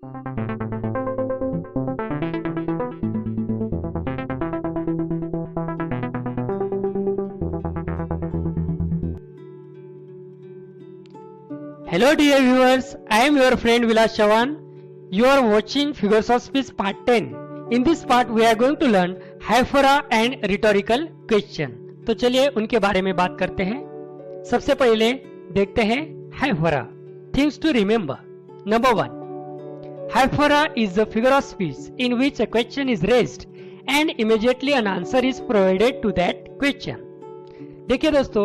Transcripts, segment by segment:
Hello dear viewers, I am your friend Vilas Chavan. You are watching Figures of Speech part 10. In this part we are going to learn hyphora and rhetorical question. तो चलिए उनके बारे में बात करते हैं। सबसे पहले देखते हैं hyphora. Things to remember. Number 1. Hyphora is a figure of speech in which a question is raised and immediately an answer is provided to that question. देखिए दोस्तों,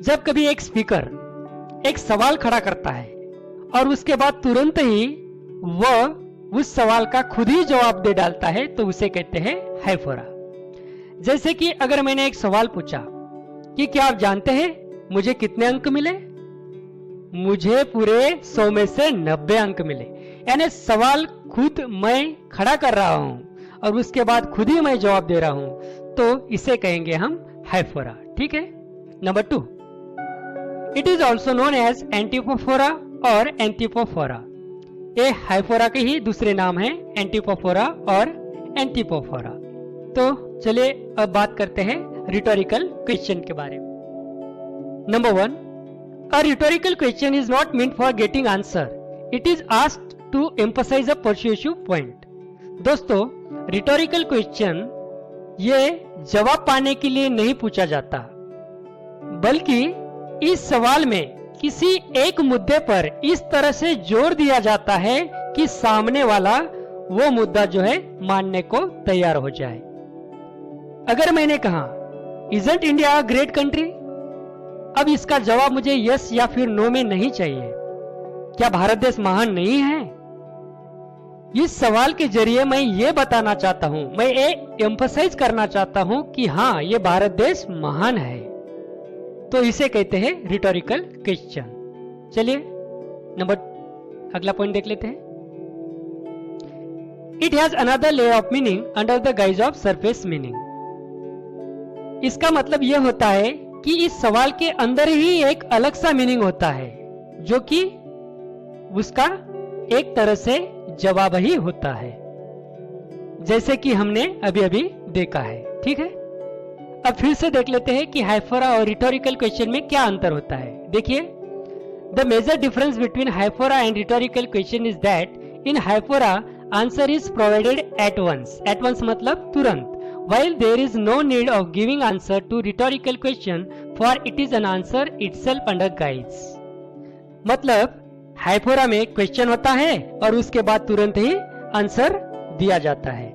जब कभी एक स्पीकर एक सवाल खड़ा करता है और उसके बाद तुरंत ही वह उस सवाल का खुद ही जवाब दे डालता है तो उसे कहते हैं हाइफोरा। जैसे कि अगर मैंने एक सवाल पूछा कि क्या आप जानते हैं मुझे कितने अंक मिले, मुझे पूरे 100 में से 90 अंक मिले। यानी सवाल खुद मैं खड़ा कर रहा हूं और उसके बाद खुद ही मैं जवाब दे रहा हूं, तो इसे कहेंगे हम हाइफोरा। ठीक है। Number 2, it is also known as antipophora और एंटीपोफोरा। ये हाइफोरा के ही दूसरे नाम है, एंटीपोफोरा और एंटीपोफोरा। तो चलिए अब बात करते हैं रिटोरिकल क्वेश्चन के बारे में। Number 1, a rhetorical question is not meant for getting answer, it is asked to emphasize a persuasive point. दोस्तों, रिटोरिकल क्वेश्चन ये जवाब पाने के लिए नहीं पूछा जाता, बल्कि इस सवाल में किसी एक मुद्दे पर इस तरह से जोर दिया जाता है कि सामने वाला वो मुद्दा जो है मानने को तैयार हो जाए। अगर मैंने कहा isn't India a great country, अब इसका जवाब मुझे यस या फिर नो में नहीं चाहिए। क्या भारत देश महान नहीं है? इस सवाल के जरिए मैं ये बताना चाहता हूं, मैं ये एम्फसाइज करना चाहता हूं कि हाँ, ये भारत देश महान है। तो इसे कहते हैं रिटोरिकल क्वेश्चन। चलिए अगला पॉइंट देख लेते हैं। It has another layer of meaning under the guys of surface meaning. इसका मतलब यह होता है कि इस सवाल के अंदर ही एक अलग सा मीनिंग होता है, जो कि उसका एक तरह से जवाब ही होता है, जैसे कि हमने अभी अभी देखा है। ठीक है। अब फिर से देख लेते हैं कि हाइफोरा और रिटोरिकल क्वेश्चन में क्या अंतर होता है। देखिए, the major difference between hypophora and rhetorical question is that in hypophora answer is provided at once. At once मतलब तुरंत, while there is no need of giving answer to rhetorical question for it is an answer itself under guise। मतलब हाइफोरा में question होता है और उसके बाद तुरंत ही आंसर दिया जाता है,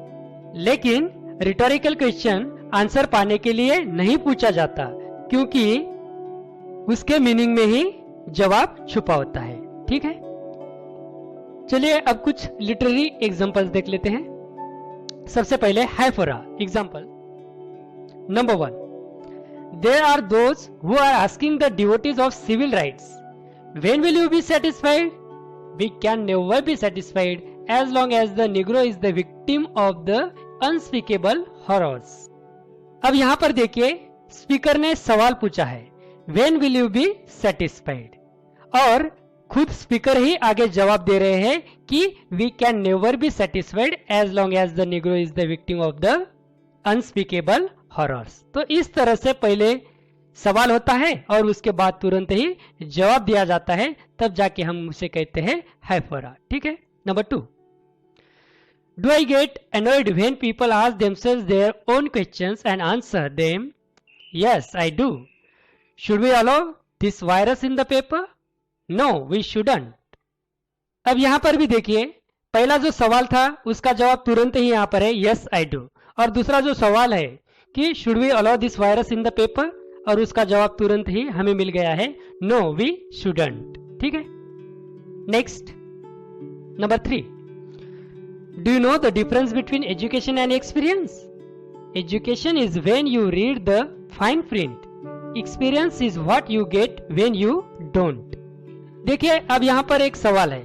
लेकिन रिटोरिकल क्वेश्चन आंसर पाने के लिए नहीं पूछा जाता, क्योंकि उसके मीनिंग में ही जवाब छुपा होता है। ठीक है। चलिए अब कुछ लिटरेरी एग्जांपल्स देख लेते हैं। सबसे पहले hypophora example. Number 1, there are those who are asking the devotees of civil rights, when will you be satisfied? We can never be satisfied as long as the Negro is the victim of the unspeakable horrors. अब यहां पर देखिए, speaker ने सवाल पूछा है when will you be satisfied, और खुद स्पीकर ही आगे जवाब दे रहे हैं कि we can never be satisfied as long as the Negro is the victim of the unspeakable horrors. तो इस तरह से पहले सवाल होता है और उसके बाद तुरंत ही जवाब दिया जाता है, तब जाके हम उसे कहते हैं हाइफोरा। ठीक है। Number 2, do I get annoyed when people ask themselves their own questions and answer them? Yes, I do. Should we allow this virus in the paper? No, we shouldn't. अब यहां पर भी देखिए, पहला जो सवाल था उसका जवाब तुरंत ही यहां पर है yes, I do, और दूसरा जो सवाल है कि should we allow this virus in the paper, और उसका जवाब तुरंत ही हमें मिल गया है no, we shouldn't। ठीक है। Next, number 3, do you know the difference between education and experience? Education is when you read the fine print. Experience is what you get when you don't. देखिए, अब यहाँ पर एक सवाल है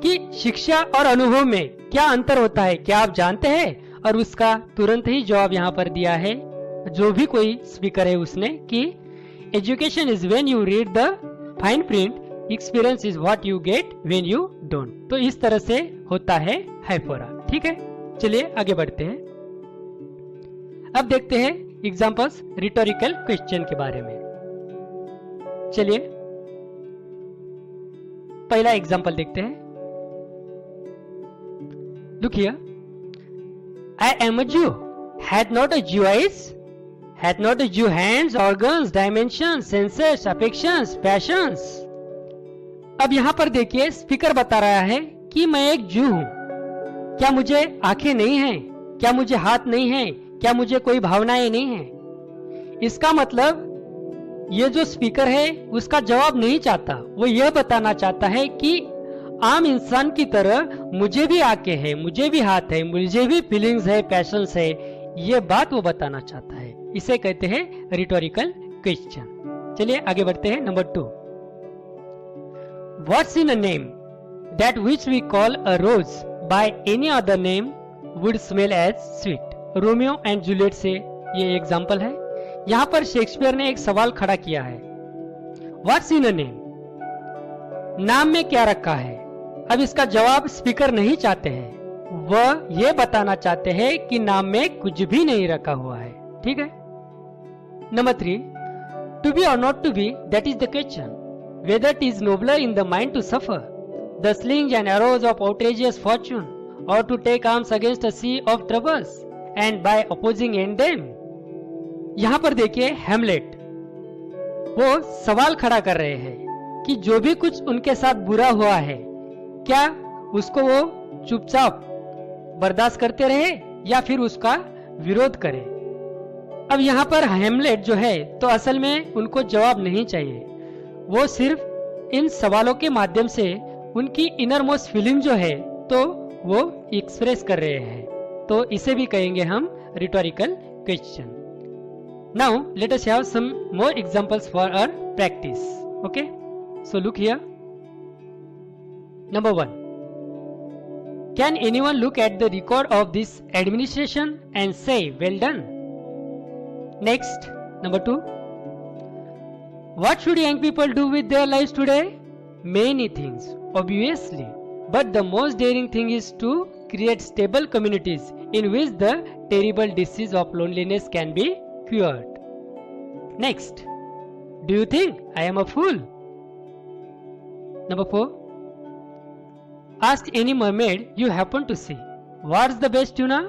कि शिक्षा और अनुभव में क्या अंतर होता है, क्या आप जानते हैं? और उसका तुरंत ही जवाब यहाँ पर दिया है जो भी कोई स्पीकर है उसने कि education is when you read the fine print, experience is what you get when you don't. तो इस तरह से होता है हाइपोरा। ठीक है, चलिए आगे बढ़ते हैं। अब देखते हैं एग्जांपल्स रिटोरिकल क्वेश्चन के बारे में। चलिए पहला एग्जांपल देखते हैं। Look here, I am a Jew. Hath not a Jew eyes? Hath not a Jew hands, organs, dimensions, senses, affections, passions? अब यहां पर देखिए स्पीकर बता रहा है कि मैं एक जू हूं। क्या मुझे आंखें नहीं हैं? क्या मुझे हाथ नहीं है? क्या मुझे कोई भावनाएं नहीं है? इसका मतलब ये जो स्पीकर है उसका जवाब नहीं चाहता, वो यह बताना चाहता है कि आम इंसान की तरह मुझे भी आंखें हैं, मुझे भी हाथ है, मुझे भी फीलिंग्स है, पैशंस है। ये बात वो बताना चाहता है। इसे कहते हैं रिटोरिकल क्वेश्चन। चलिए आगे बढ़ते हैं। Number 2, what's in a name that which we call a rose by any other name would smell as sweet. Romeo and Juliet से ये एग्जाम्पल है। यहाँ पर शेक्सपियर ने एक सवाल खड़ा किया है, व्हाट्स इन अ नेम, नाम में क्या रखा है। अब इसका जवाब स्पीकर नहीं चाहते हैं, वह यह बताना चाहते हैं कि नाम में कुछ भी नहीं रखा हुआ है। ठीक है। Number 3, to be or not to be, that is the question, whether it is nobler in the mind to suffer the slings and arrows of outrageous fortune or to take arms against a sea of troubles and by opposing end them। यहाँ पर देखिए हेमलेट वो सवाल खड़ा कर रहे हैं कि जो भी कुछ उनके साथ बुरा हुआ है, क्या उसको वो चुपचाप बर्दाश्त करते रहे या फिर उसका विरोध करें। अब यहाँ पर हेमलेट जो है तो असल में उनको जवाब नहीं चाहिए, वो सिर्फ इन सवालों के माध्यम से उनकी इनर मोस्ट फीलिंग जो है तो वो एक्सप्रेस कर रहे हैं। तो इसे भी कहेंगे हम rhetorical question. Now let us have some more examples for our practice. Okay, so look here. Number 1, can anyone look at the record of this administration and say well done? Next, number 2, what should young people do with their lives today? Many things, obviously, but the most daring thing is to create stable communities in which the terrible disease of loneliness can be cured. Next, do you think I am a fool? Number 4, ask any mermaid you happen to see, what's the best tuna?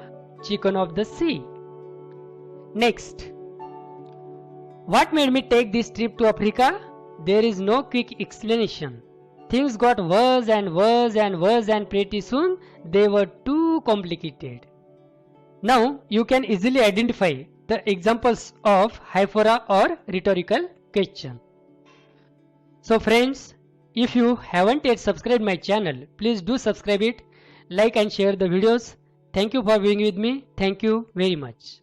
Chicken of the sea. Next, what made me take this trip to Africa? There is no quick explanation. Things got worse and worse and worse and pretty soon they were too complicated. Now you can easily identify the examples of hyphora or rhetorical question. So friends, if you haven't yet subscribed my channel, please do subscribe it, like and share the videos. Thank you for being with me. Thank you very much.